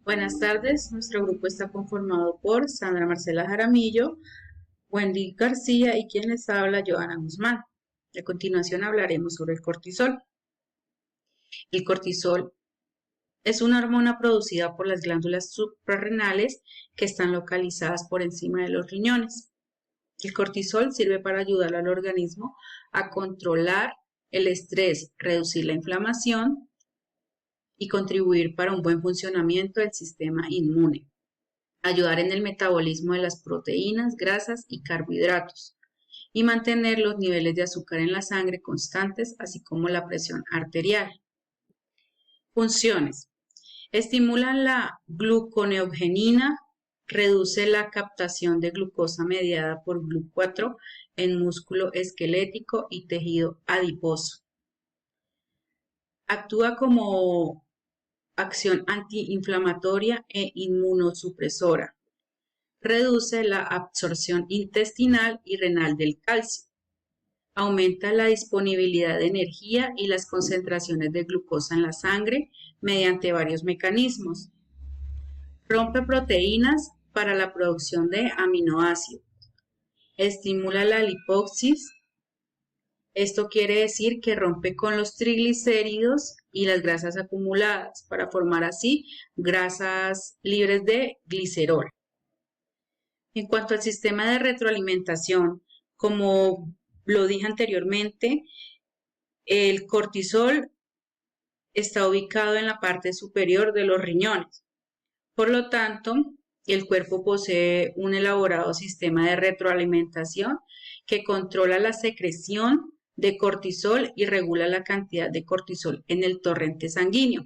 Buenas tardes, nuestro grupo está conformado por Sandra Marcela Jaramillo, Wendy García y quien les habla, Joana Guzmán. A continuación hablaremos sobre el cortisol. El cortisol es una hormona producida por las glándulas suprarrenales que están localizadas por encima de los riñones. El cortisol sirve para ayudar al organismo a controlar el estrés, reducir la inflamación y contribuir para un buen funcionamiento del sistema inmune. Ayudar en el metabolismo de las proteínas, grasas y carbohidratos y mantener los niveles de azúcar en la sangre constantes, así como la presión arterial. Funciones. Estimula la gluconeogenina, reduce la captación de glucosa mediada por GLUT4 en músculo esquelético y tejido adiposo. Actúa como acción antiinflamatoria e inmunosupresora. Reduce la absorción intestinal y renal del calcio. Aumenta la disponibilidad de energía y las concentraciones de glucosa en la sangre mediante varios mecanismos. Rompe proteínas para la producción de aminoácidos. Estimula la lipoxis. Esto quiere decir que rompe con los triglicéridos y las grasas acumuladas para formar así grasas libres de glicerol. En cuanto al sistema de retroalimentación, como lo dije anteriormente, el cortisol está ubicado en la parte superior de los riñones. Por lo tanto, el cuerpo posee un elaborado sistema de retroalimentación que controla la secreción de cortisol y regula la cantidad de cortisol en el torrente sanguíneo.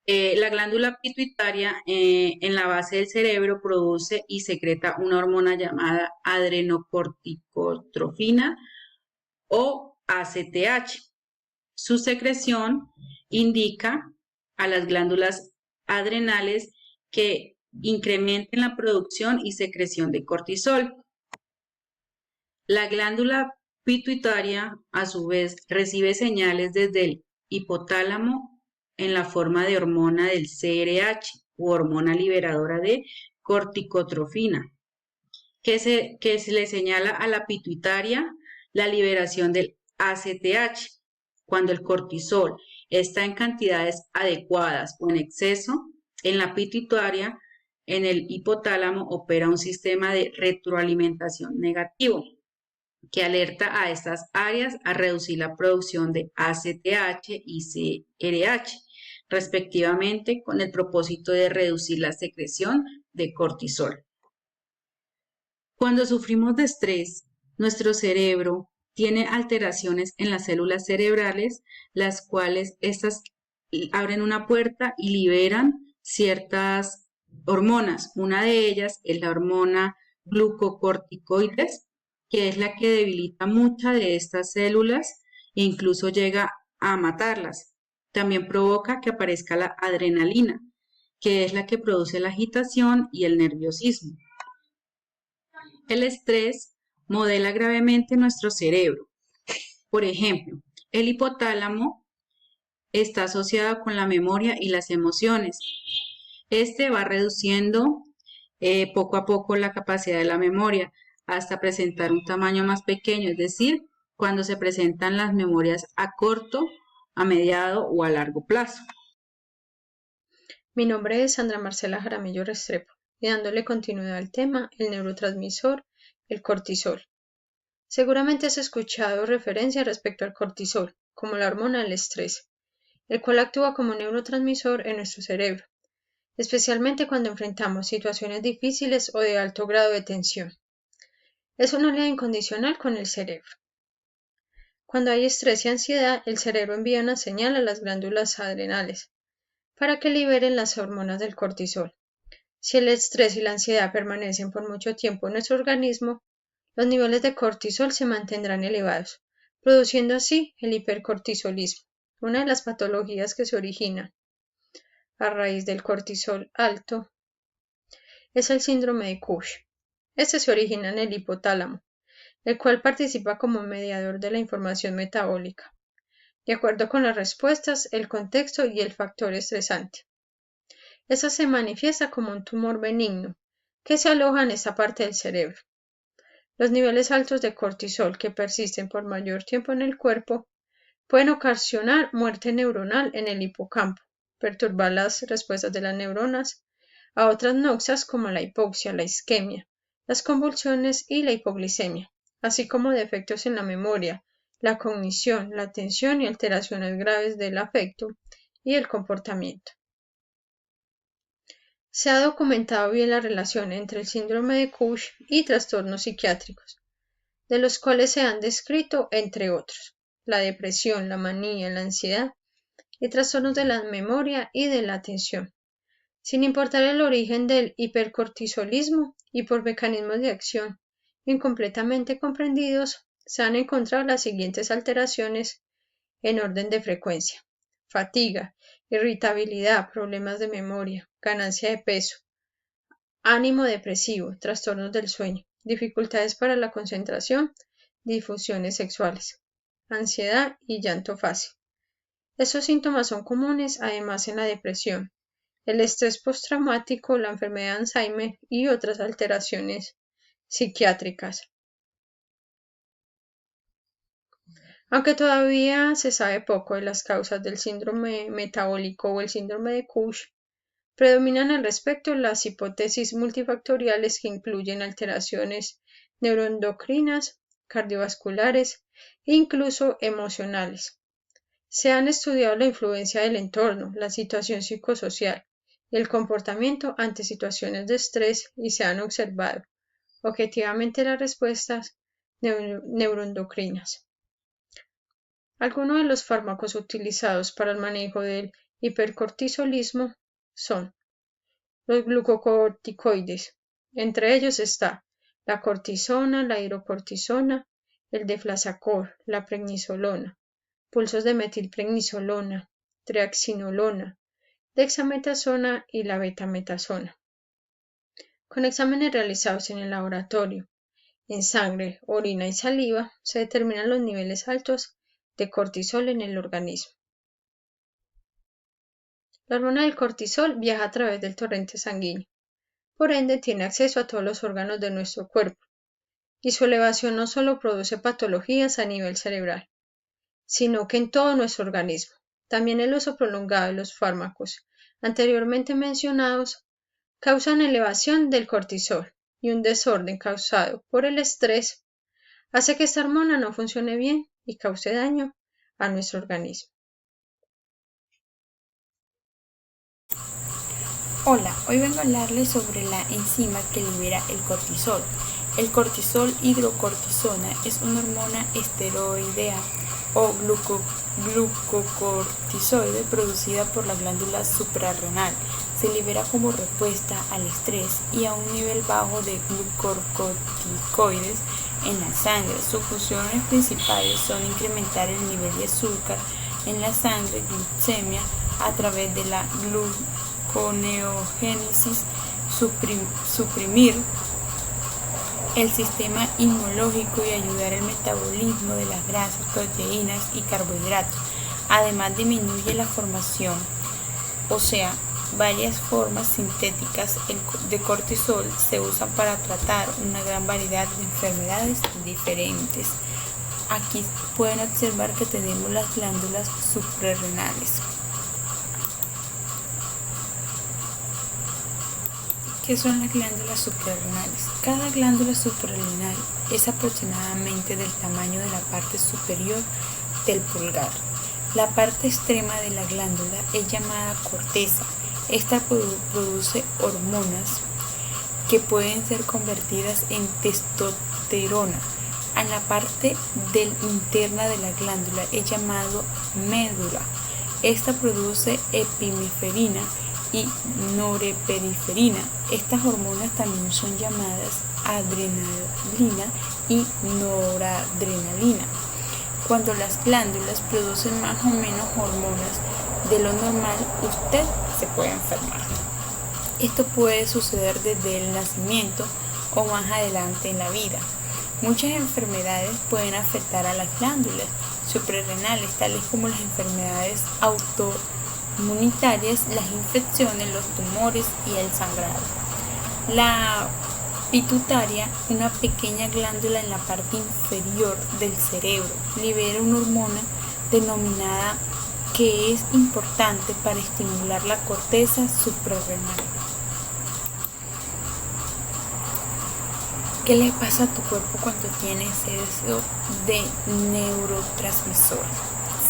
La glándula pituitaria en la base del cerebro produce y secreta una hormona llamada adrenocorticotrofina o ACTH. Su secreción indica a las glándulas adrenales que incrementen la producción y secreción de cortisol. La glándula pituitaria, a su vez, recibe señales desde el hipotálamo en la forma de hormona del CRH u hormona liberadora de corticotrofina, que se le señala a la pituitaria la liberación del ACTH cuando el cortisol está en cantidades adecuadas o en exceso. En la pituitaria, en el hipotálamo opera un sistema de retroalimentación negativo que alerta a estas áreas a reducir la producción de ACTH y CRH, respectivamente, con el propósito de reducir la secreción de cortisol. Cuando sufrimos de estrés, nuestro cerebro tiene alteraciones en las células cerebrales, las cuales estas abren una puerta y liberan ciertas hormonas. Una de ellas es la hormona glucocorticoides, que es la que debilita muchas de estas células e incluso llega a matarlas. También provoca que aparezca la adrenalina, que es la que produce la agitación y el nerviosismo. El estrés modela gravemente nuestro cerebro. Por ejemplo, el hipotálamo está asociado con la memoria y las emociones. Este va reduciendo poco a poco la capacidad de la memoria hasta presentar un tamaño más pequeño, es decir, cuando se presentan las memorias a corto, a mediado o a largo plazo. Mi nombre es Sandra Marcela Jaramillo Restrepo y dándole continuidad al tema, el neurotransmisor, el cortisol. Seguramente has escuchado referencia respecto al cortisol, como la hormona del estrés, el cual actúa como neurotransmisor en nuestro cerebro, especialmente cuando enfrentamos situaciones difíciles o de alto grado de tensión. Es una ley incondicional con el cerebro. Cuando hay estrés y ansiedad, el cerebro envía una señal a las glándulas adrenales para que liberen las hormonas del cortisol. Si el estrés y la ansiedad permanecen por mucho tiempo en nuestro organismo, los niveles de cortisol se mantendrán elevados, produciendo así el hipercortisolismo, una de las patologías que se origina a raíz del cortisol alto es el síndrome de Cush. Este se origina en el hipotálamo, el cual participa como mediador de la información metabólica, de acuerdo con las respuestas, el contexto y el factor estresante. Esa se manifiesta como un tumor benigno que se aloja en esta parte del cerebro. Los niveles altos de cortisol que persisten por mayor tiempo en el cuerpo pueden ocasionar muerte neuronal en el hipocampo, perturbar las respuestas de las neuronas a otras noxias como la hipoxia, la isquemia, las convulsiones y la hipoglicemia, así como defectos en la memoria, la cognición, la atención y alteraciones graves del afecto y el comportamiento. Se ha documentado bien la relación entre el síndrome de Cush y trastornos psiquiátricos, de los cuales se han descrito, entre otros, la depresión, la manía, la ansiedad y trastornos de la memoria y de la atención. Sin importar el origen del hipercortisolismo y por mecanismos de acción incompletamente comprendidos, se han encontrado las siguientes alteraciones en orden de frecuencia: fatiga, irritabilidad, problemas de memoria, ganancia de peso, ánimo depresivo, trastornos del sueño, dificultades para la concentración, disfunciones sexuales, ansiedad y llanto fácil. Estos síntomas son comunes además en la depresión, el estrés postraumático, la enfermedad de Alzheimer y otras alteraciones psiquiátricas. Aunque todavía se sabe poco de las causas del síndrome metabólico o el síndrome de Cush, predominan al respecto las hipótesis multifactoriales que incluyen alteraciones neuroendocrinas, cardiovasculares e incluso emocionales. Se han estudiado la influencia del entorno, la situación psicosocial y el comportamiento ante situaciones de estrés y se han observado objetivamente las respuestas neuroendocrinas. Algunos de los fármacos utilizados para el manejo del hipercortisolismo son los glucocorticoides. Entre ellos está la cortisona, la hidrocortisona, el deflazacor, la prednisolona, pulsos de metilprednisolona, triaxinolona, dexametasona y la betametasona. Con exámenes realizados en el laboratorio, en sangre, orina y saliva, se determinan los niveles altos de cortisol en el organismo. La hormona del cortisol viaja a través del torrente sanguíneo, por ende tiene acceso a todos los órganos de nuestro cuerpo, y su elevación no solo produce patologías a nivel cerebral, sino que en todo nuestro organismo. También el uso prolongado de los fármacos anteriormente mencionados causan elevación del cortisol, y un desorden causado por el estrés hace que esta hormona no funcione bien y cause daño a nuestro organismo. Hola, hoy vengo a hablarles sobre la enzima que libera el cortisol. El cortisol hidrocortisona es una hormona esteroidea o glucocorticoide producida por la glándula suprarrenal. Se libera como respuesta al estrés y a un nivel bajo de glucocorticoides en la sangre. Sus funciones principales son incrementar el nivel de azúcar en la sangre, glucemia, a través de la gluconeogénesis, suprimir el sistema inmunológico y ayudar al metabolismo de las grasas, proteínas y carbohidratos. Además disminuye la formación, o sea, varias formas sintéticas de cortisol se usan para tratar una gran variedad de enfermedades diferentes. Aquí pueden observar que tenemos las glándulas suprarrenales. ¿Qué son las glándulas suprarrenales? Cada glándula suprarrenal es aproximadamente del tamaño de la parte superior del pulgar. La parte extrema de la glándula es llamada corteza. Esta produce hormonas que pueden ser convertidas en testosterona. En la parte interna de la glándula es llamado médula. Esta produce epinefrina y norepinefrina. Estas hormonas también son llamadas adrenalina y noradrenalina. Cuando las glándulas producen más o menos hormonas de lo normal, usted se puede enfermar. Esto puede suceder desde el nacimiento o más adelante en la vida. Muchas enfermedades pueden afectar a las glándulas suprarrenales, tales como las enfermedades inmunitarias, las infecciones, los tumores y el sangrado. La pituitaria, una pequeña glándula en la parte inferior del cerebro, libera una hormona denominada que es importante para estimular la corteza suprarrenal. ¿Qué le pasa a tu cuerpo cuando tiene exceso de neurotransmisor?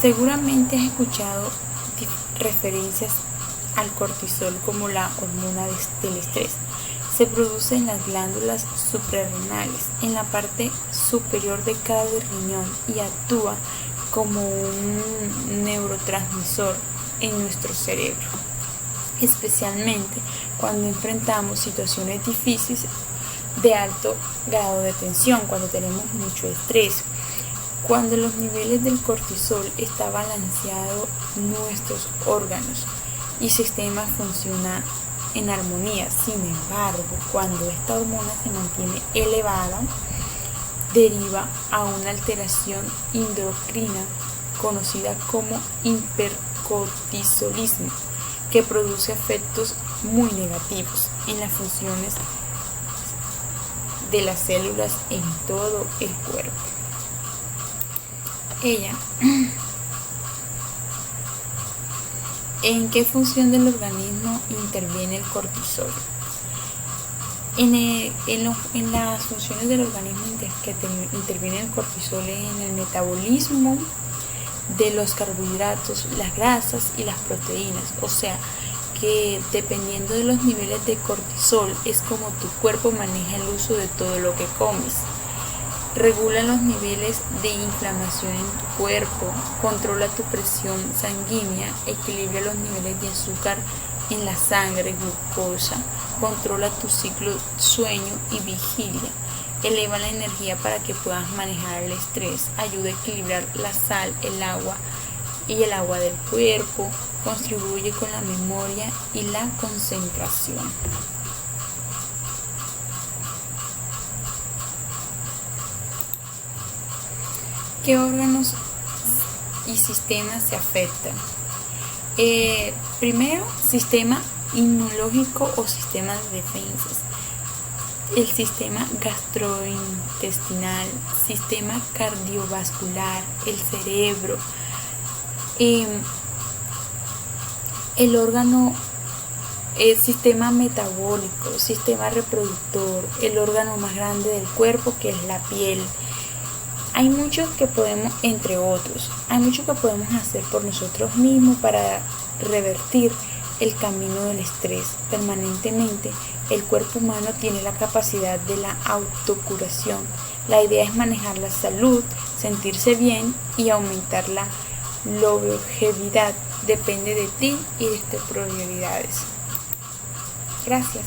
Seguramente has escuchado referencias al cortisol como la hormona del estrés. Se produce en las glándulas suprarrenales, en la parte superior de cada riñón, y actúa como un neurotransmisor en nuestro cerebro, especialmente cuando enfrentamos situaciones difíciles de alto grado de tensión, cuando tenemos mucho estrés. Cuando los niveles del cortisol están balanceados, nuestros órganos y sistemas funcionan en armonía. Sin embargo, cuando esta hormona se mantiene elevada, deriva a una alteración endocrina conocida como hipercortisolismo, que produce efectos muy negativos en las funciones de las células en todo el cuerpo. ¿En qué función del organismo interviene el cortisol? En las funciones del organismo que interviene el cortisol en el metabolismo de los carbohidratos, las grasas y las proteínas. O sea, que dependiendo de los niveles de cortisol es como tu cuerpo maneja el uso de todo lo que comes. Regula los niveles de inflamación en tu cuerpo, controla tu presión sanguínea, equilibra los niveles de azúcar en la sangre, glucosa, controla tu ciclo sueño y vigilia, eleva la energía para que puedas manejar el estrés, ayuda a equilibrar la sal, el agua y el agua del cuerpo, contribuye con la memoria y la concentración. ¿Qué órganos y sistemas se afectan? Primero, sistema inmunológico o sistema de defensas. El sistema gastrointestinal, sistema cardiovascular, el cerebro, el sistema metabólico, sistema reproductor, el órgano más grande del cuerpo que es la piel. Hay mucho que podemos, entre otros, hay mucho que podemos hacer por nosotros mismos para revertir el camino del estrés. Permanentemente, el cuerpo humano tiene la capacidad de la autocuración. La idea es manejar la salud, sentirse bien y aumentar la longevidad. Depende de ti y de tus prioridades. Gracias.